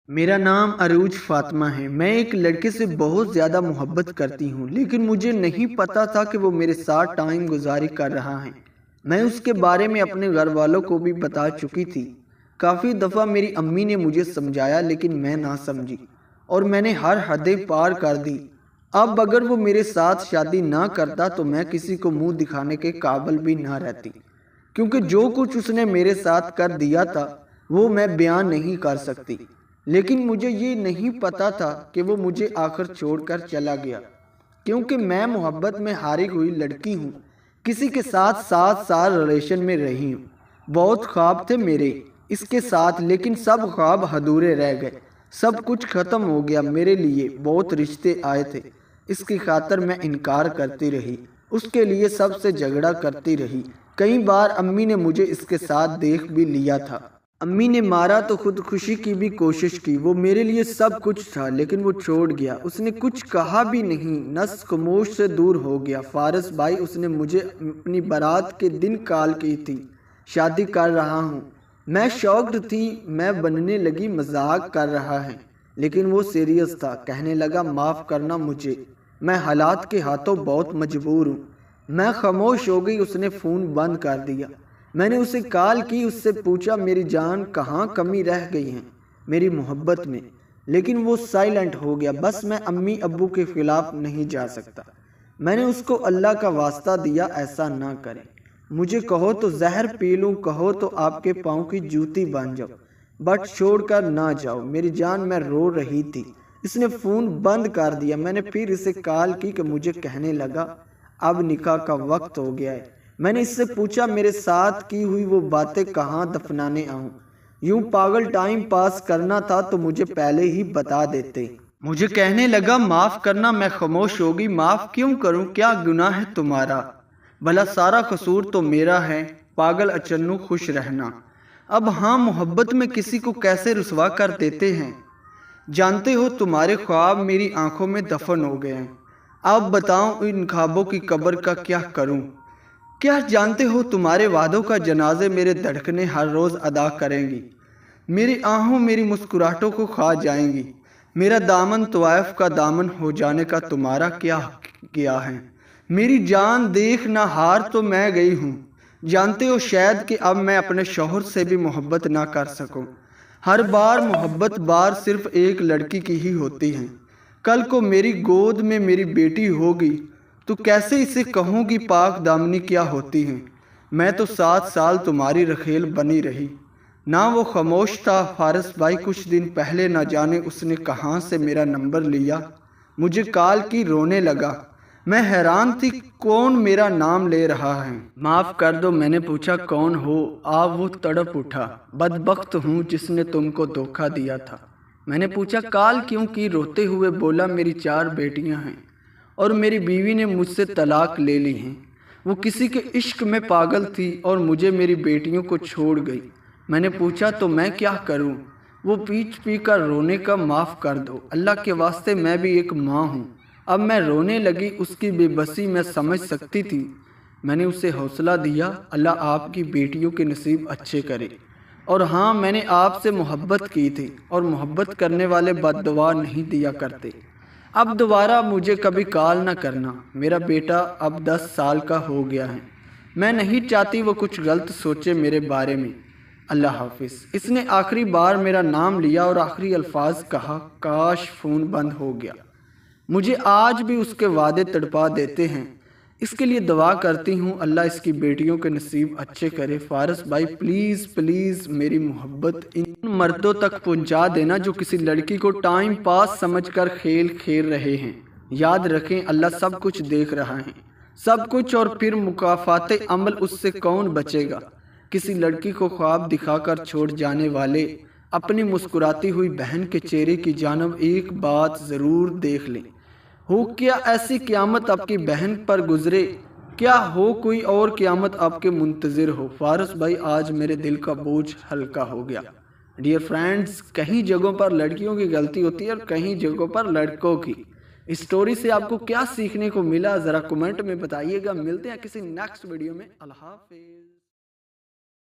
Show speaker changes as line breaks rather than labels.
मेरा नाम अरूज फातिमा है। मैं एक लड़के से बहुत ज़्यादा मोहब्बत करती हूँ, लेकिन मुझे नहीं पता था कि वो मेरे साथ टाइम गुजारी कर रहा है। मैं उसके बारे में अपने घर वालों को भी बता चुकी थी। काफ़ी दफ़ा मेरी अम्मी ने मुझे समझाया, लेकिन मैं ना समझी और मैंने हर हदें पार कर दी। अब अगर वो मेरे साथ शादी ना करता तो मैं किसी को मुंह दिखाने के काबिल भी ना रहती, क्योंकि जो कुछ उसने मेरे साथ कर दिया था वो मैं बयान नहीं कर सकती। लेकिन मुझे ये नहीं पता था कि वो मुझे आकर छोड़कर चला गया, क्योंकि मैं मोहब्बत में हारी हुई लड़की हूँ। किसी के साथ 7 साल रिलेशन में रही हूँ। बहुत ख्वाब थे मेरे इसके साथ, लेकिन सब ख्वाब अधूरे रह गए। सब कुछ ख़त्म हो गया मेरे लिए। बहुत रिश्ते आए थे, इसकी खातर मैं इनकार करती रही, उसके लिए सबसे झगड़ा करती रही। कई बार अम्मी ने मुझे इसके साथ देख भी लिया था। अम्मी ने मारा तो खुदकुशी की भी कोशिश की। वो मेरे लिए सब कुछ था, लेकिन वो छोड़ गया। उसने कुछ कहा भी नहीं, नस खमोश से दूर हो गया। फारस भाई, उसने मुझे अपनी बारात के दिन कॉल की थी, शादी कर रहा हूँ। मैं शॉक्ड थी। मैं बनने लगी मजाक कर रहा है, लेकिन वो सीरियस था। कहने लगा, माफ़ करना मुझे, मैं हालात के हाथों बहुत मजबूर हूँ। मैं खामोश हो गई। उसने फ़ोन बंद कर दिया। मैंने उसे कॉल की, उससे पूछा मेरी जान कहाँ कमी रह गई है मेरी मोहब्बत में, लेकिन वो साइलेंट हो गया। बस मैं अम्मी अब्बू के खिलाफ नहीं जा सकता। मैंने उसको अल्लाह का वास्ता दिया, ऐसा ना करें। मुझे कहो तो जहर पी लूँ, कहो तो आपके पाँव की जूती बन जाओ, बट छोड़कर ना जाओ मेरी जान। मैं रो रही थी। इसने फ़ोन बंद कर दिया। मैंने फिर इसे कॉल की कि मुझे कहने लगा, अब निकाह का वक्त हो गया है। मैंने इससे पूछा मेरे साथ की हुई वो बातें कहाँ दफनाने आऊं। यूं पागल टाइम पास करना था तो मुझे पहले ही बता देते। मुझे कहने लगा, माफ़ करना। मैं खामोश हो गई। माफ़ क्यों करूं? क्या गुनाह है तुम्हारा? भला सारा कसूर तो मेरा है। पागल अचन्नू, खुश रहना। अब हाँ, मोहब्बत में किसी को कैसे रुसवा कर देते हैं। जानते हो, तुम्हारे ख्वाब मेरी आंखों में दफन हो गए हैं। अब बताओ, इन ख्वाबों की कब्र का क्या करूं? क्या जानते हो, तुम्हारे वादों का जनाजे मेरे धड़कने हर रोज़ अदा करेंगी। मेरी आहों मेरी मुस्कुराहटों को खा जाएंगी। मेरा दामन तवाइफ का दामन हो जाने का तुम्हारा क्या किया है। मेरी जान देख ना, हार तो मैं गई हूँ। जानते हो शायद कि अब मैं अपने शौहर से भी मोहब्बत ना कर सकूं। हर बार मोहब्बत बार सिर्फ एक लड़की की ही होती है। कल को मेरी गोद में मेरी बेटी होगी तो कैसे इसे कहूँगी पाक दामनी क्या होती है। मैं तो 7 साल तुम्हारी रखेल बनी रही ना। वो खामोश था। फारस भाई, कुछ दिन पहले ना जाने उसने कहाँ से मेरा नंबर लिया, मुझे कॉल की, रोने लगा। मैं हैरान थी, कौन मेरा नाम ले रहा है। माफ़ कर दो, मैंने पूछा कौन हो आप? वो तड़प उठा, बदबख्त हूँ जिसने तुमको धोखा दिया था। मैंने पूछा कॉल क्यों की? रोते हुए बोला, मेरी 4 बेटियां हैं और मेरी बीवी ने मुझसे तलाक ले ली हैं। वो किसी के इश्क में पागल थी और मुझे मेरी बेटियों को छोड़ गई। मैंने पूछा तो मैं क्या करूं? वो पीट पी कर रोने का, माफ़ कर दो, अल्लाह के वास्ते, मैं भी एक माँ हूँ। अब मैं रोने लगी। उसकी बेबसी मैं समझ सकती थी। मैंने उसे हौसला दिया, अल्लाह आपकी बेटियों के नसीब अच्छे करे। और हाँ, मैंने आपसे मोहब्बत की थी और मोहब्बत करने वाले बद्दुआ नहीं दिया करते। अब दोबारा मुझे कभी कॉल न करना। मेरा बेटा अब 10 साल का हो गया है। मैं नहीं चाहती वो कुछ गलत सोचे मेरे बारे में। अल्लाह हाफिज़। इसने आखिरी बार मेरा नाम लिया और आखिरी अल्फाज कहा। काश फ़ोन बंद हो गया। मुझे आज भी उसके वादे तड़पा देते हैं। इसके लिए दुआ करती हूँ, अल्लाह इसकी बेटियों के नसीब अच्छे करे। फारस भाई, प्लीज़ प्लीज़ मेरी मोहब्बत इन मर्दों तक पहुँचा देना जो किसी लड़की को टाइम पास समझकर खेल खेल रहे हैं। याद रखें, अल्लाह सब कुछ देख रहा है, सब कुछ। और फिर मुकाफाते अमल उससे कौन बचेगा। किसी लड़की को ख्वाब दिखाकर छोड़ जाने वाले अपनी मुस्कुराती हुई बहन के चेहरे की जानब एक बात ज़रूर देख लें। हो क्या ऐसी क़यामत आपकी बहन पर गुजरे, क्या हो कोई और क़यामत आपके मुंतज़िर हो। फारस भाई, आज मेरे दिल का बोझ हल्का हो गया। डियर फ्रेंड्स, कहीं जगहों पर लड़कियों की गलती होती है और कहीं जगहों पर लड़कों की। इस स्टोरी से आपको क्या सीखने को मिला, ज़रा कमेंट में बताइएगा। मिलते हैं किसी नेक्स्ट वीडियो में। अल्लाह हाफ़िज़।